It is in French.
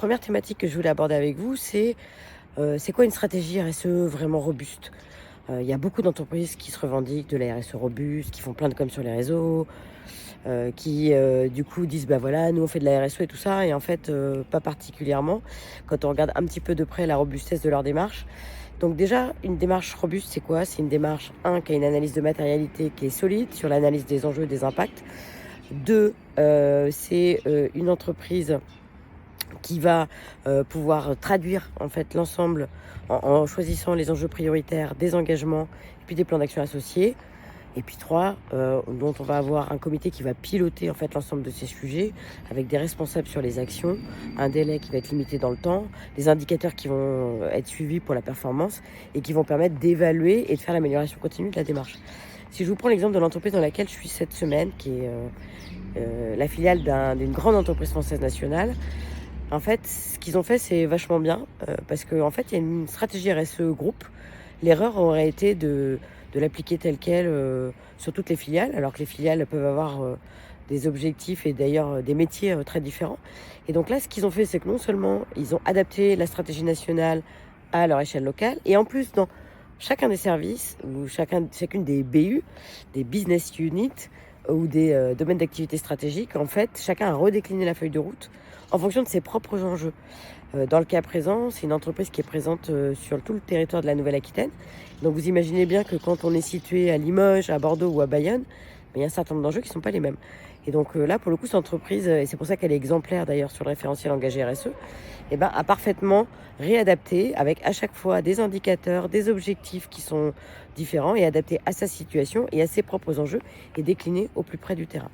première thématique que je voulais aborder avec vous, c'est quoi une stratégie RSE vraiment robuste? Il y a beaucoup d'entreprises qui se revendiquent de la RSE robuste, qui font plein de com sur les réseaux, qui, du coup disent: «Bah, voilà, nous on fait de la RSE et tout ça» et en fait, pas particulièrement, quand on regarde un petit peu de près la robustesse de leur démarche. Donc déjà, une démarche robuste, c'est quoi? C'est une démarche, un qui a une analyse de matérialité qui est solide sur l'analyse des enjeux et des impacts. 2, c'est, une entreprise qui va, pouvoir traduire en fait l'ensemble en choisissant les enjeux prioritaires, des engagements et puis des plans d'action associés. Et puis 3, dont on va avoir un comité qui va piloter en fait l'ensemble de ces sujets avec des responsables sur les actions, un délai qui va être limité dans le temps, des indicateurs qui vont être suivis pour la performance et qui vont permettre d'évaluer et de faire l'amélioration continue de la démarche. Si je vous prends l'exemple de l'entreprise dans laquelle je suis cette semaine, qui est, la filiale d'une grande entreprise française nationale, en fait, ce qu'ils ont fait, c'est vachement bien, parce qu'en fait, il y a une stratégie RSE groupe. L'erreur aurait été de l'appliquer telle quelle, sur toutes les filiales, alors que les filiales peuvent avoir, des objectifs et d'ailleurs, des métiers, très différents. Et donc là, ce qu'ils ont fait, c'est que non seulement ils ont adapté la stratégie nationale à leur échelle locale et en plus dans chacun des services ou chacune des BU, des business units ou des, domaines d'activité stratégiques, en fait, chacun a redécliné la feuille de route en fonction de ses propres enjeux. Dans le cas présent, c'est une entreprise qui est présente, sur tout le territoire de la Nouvelle-Aquitaine. Donc vous imaginez bien que quand on est situé à Limoges, à Bordeaux ou à Bayonne, il y a un certain nombre d'enjeux qui ne sont pas les mêmes. Et donc là, pour le coup, cette entreprise, et c'est pour ça qu'elle est exemplaire d'ailleurs sur le référentiel engagé RSE, eh ben, a parfaitement réadapté avec à chaque fois des indicateurs, des objectifs qui sont différents et adaptés à sa situation et à ses propres enjeux et déclinés au plus près du terrain.